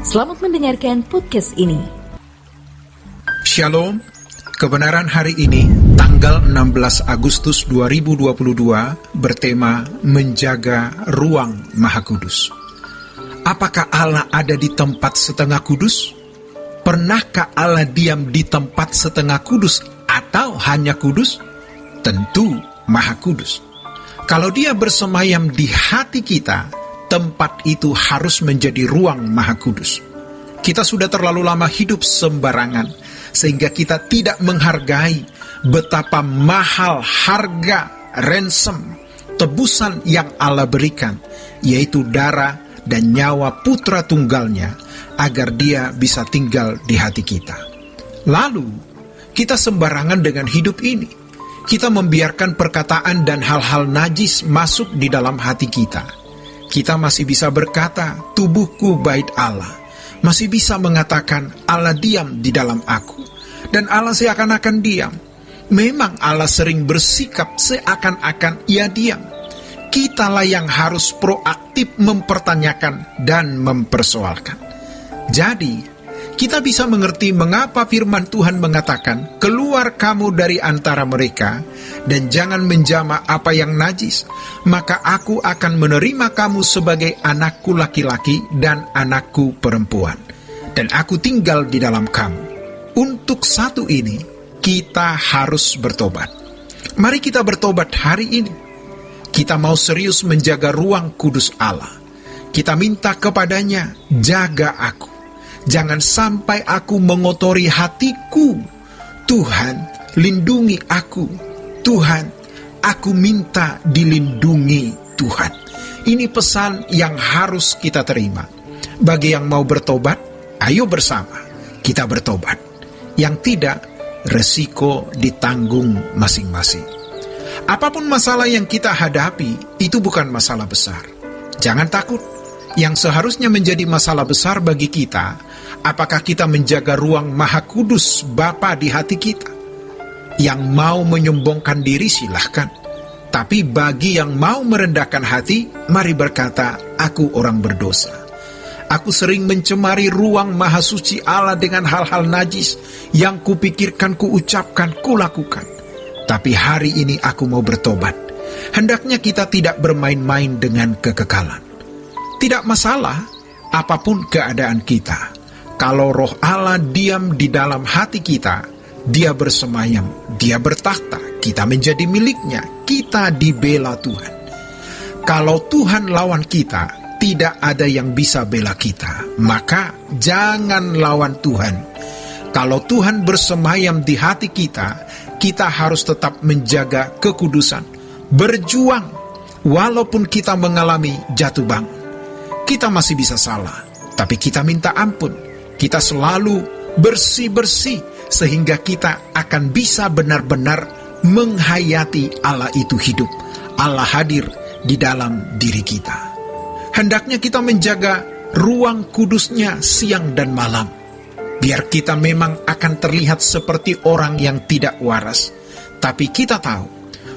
Selamat mendengarkan podcast ini. Shalom, kebenaran hari ini, tanggal 16 Agustus 2022, bertema Menjaga Ruang Maha Kudus. Apakah Allah ada di tempat setengah kudus? Pernahkah Allah diam di tempat setengah kudus atau hanya kudus? Tentu Maha Kudus. Kalau Dia bersemayam di hati kita, tempat itu harus menjadi ruang Maha Kudus. Kita sudah terlalu lama hidup sembarangan, sehingga kita tidak menghargai betapa mahal harga ransom, tebusan yang Allah berikan, yaitu darah dan nyawa putra tunggalnya, agar Dia bisa tinggal di hati kita. Lalu, kita sembarangan dengan hidup ini. Kita membiarkan perkataan dan hal-hal najis masuk di dalam hati kita. Kita masih bisa berkata, tubuhku bait Allah. Masih bisa mengatakan, Allah diam di dalam aku. Dan Allah seakan-akan diam. Memang Allah sering bersikap seakan-akan Ia diam. Kitalah yang harus proaktif mempertanyakan dan mempersoalkan. Jadi, kita bisa mengerti mengapa firman Tuhan mengatakan, keluar kamu dari antara mereka, dan jangan menjamah apa yang najis, maka aku akan menerima kamu sebagai anakku laki-laki dan anakku perempuan, dan aku tinggal di dalam kamu. Untuk satu ini, kita harus bertobat. Mari kita bertobat hari ini. Kita mau serius menjaga ruang kudus Allah. Kita minta kepadanya, jaga aku. Jangan sampai aku mengotori hatiku. Tuhan, lindungi aku. Tuhan, aku minta dilindungi Tuhan. Ini pesan yang harus kita terima. Bagi yang mau bertobat, ayo bersama kita bertobat. Yang tidak, resiko ditanggung masing-masing. Apapun masalah yang kita hadapi, itu bukan masalah besar. Jangan takut. Yang seharusnya menjadi masalah besar bagi kita, apakah kita menjaga ruang Maha Kudus Bapa di hati kita? Yang mau menyombongkan diri silahkan. Tapi bagi yang mau merendahkan hati, mari berkata, aku orang berdosa. Aku sering mencemari ruang Maha Suci Allah dengan hal-hal najis yang kupikirkan, kuucapkan, kulakukan. Tapi hari ini aku mau bertobat. Hendaknya kita tidak bermain-main dengan kekekalan. Tidak masalah apapun keadaan kita. Kalau roh Allah diam di dalam hati kita, Dia bersemayam, Dia bertakhta, kita menjadi miliknya, kita dibela Tuhan. Kalau Tuhan lawan kita, tidak ada yang bisa bela kita. Maka jangan lawan Tuhan. Kalau Tuhan bersemayam di hati kita, kita harus tetap menjaga kekudusan, berjuang, walaupun kita mengalami jatuh bangun. Kita masih bisa salah, tapi kita minta ampun. Kita selalu bersih-bersih, sehingga kita akan bisa benar-benar menghayati Allah itu hidup. Allah hadir di dalam diri kita. Hendaknya kita menjaga ruang kudusnya siang dan malam. Biar kita memang akan terlihat seperti orang yang tidak waras. Tapi kita tahu,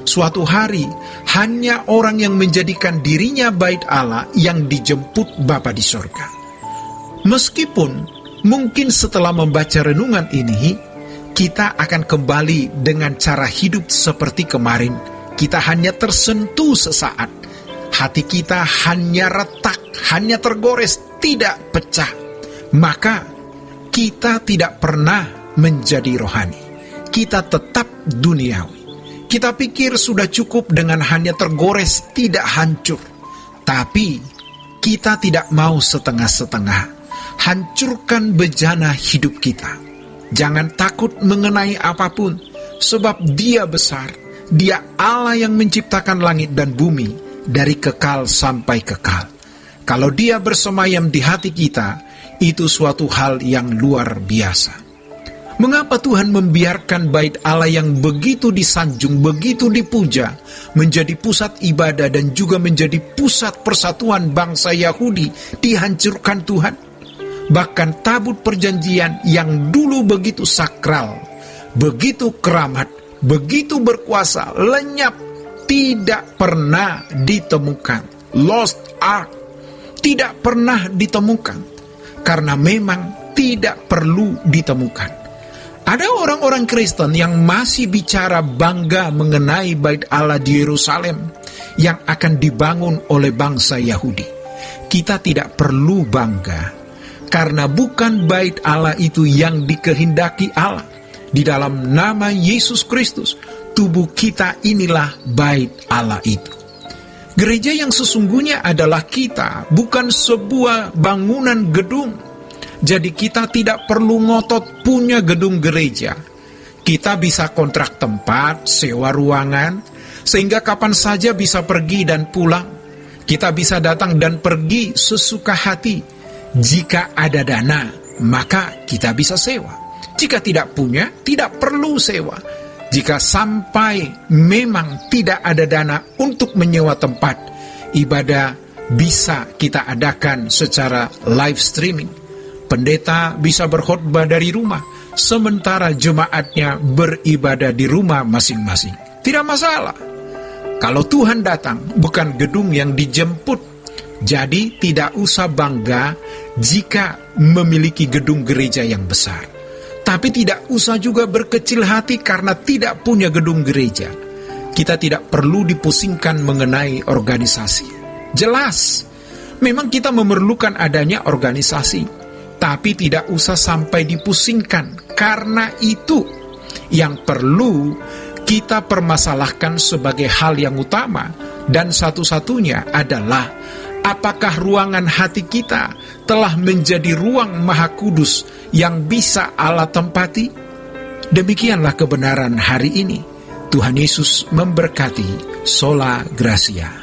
suatu hari, hanya orang yang menjadikan dirinya bait Allah yang dijemput Bapa di sorga. Meskipun mungkin setelah membaca renungan ini, kita akan kembali dengan cara hidup seperti kemarin. Kita hanya tersentuh sesaat. Hati kita hanya retak, hanya tergores, tidak pecah. Maka kita tidak pernah menjadi rohani. Kita tetap duniawi. Kita pikir sudah cukup dengan hanya tergores, tidak hancur. Tapi kita tidak mau setengah-setengah. Hancurkan bejana hidup kita. Jangan takut mengenai apapun, sebab Dia besar. Dia Allah yang menciptakan langit dan bumi, dari kekal sampai kekal. Kalau Dia bersemayam di hati kita, itu suatu hal yang luar biasa. Mengapa Tuhan membiarkan bait Allah yang begitu disanjung, begitu dipuja, menjadi pusat ibadah dan juga menjadi pusat persatuan bangsa Yahudi dihancurkan Tuhan? Bahkan tabut perjanjian yang dulu begitu sakral, begitu keramat, begitu berkuasa, lenyap, tidak pernah ditemukan. Lost Ark tidak pernah ditemukan. karena memang tidak perlu ditemukan. Ada orang-orang Kristen yang masih bicara bangga mengenai bait Allah di Yerusalem yang akan dibangun oleh bangsa Yahudi. Kita tidak perlu bangga, karena bukan bait Allah itu yang dikehendaki Allah. Di dalam nama Yesus Kristus, tubuh kita inilah bait Allah itu. Gereja yang sesungguhnya adalah kita, bukan sebuah bangunan gedung. Jadi kita tidak perlu ngotot punya gedung gereja. Kita bisa kontrak tempat, sewa ruangan, sehingga kapan saja bisa pergi dan pulang. Kita bisa datang dan pergi sesuka hati. Jika ada dana, maka kita bisa sewa. Jika tidak punya, tidak perlu sewa. Jika sampai memang tidak ada dana untuk menyewa tempat, ibadah bisa kita adakan secara live streaming. Pendeta bisa berkhotbah dari rumah, sementara jemaatnya beribadah di rumah masing-masing. Tidak masalah. Kalau Tuhan datang, bukan gedung yang dijemput. Jadi tidak usah bangga jika memiliki gedung gereja yang besar. Tapi tidak usah juga berkecil hati karena tidak punya gedung gereja. Kita tidak perlu dipusingkan mengenai organisasi. Jelas, memang kita memerlukan adanya organisasi. Tapi tidak usah sampai dipusingkan, karena itu yang perlu kita permasalahkan sebagai hal yang utama. Dan satu-satunya adalah, apakah ruangan hati kita telah menjadi ruang Maha Kudus yang bisa Allah tempati? Demikianlah kebenaran hari ini. Tuhan Yesus memberkati. Sola Gracia.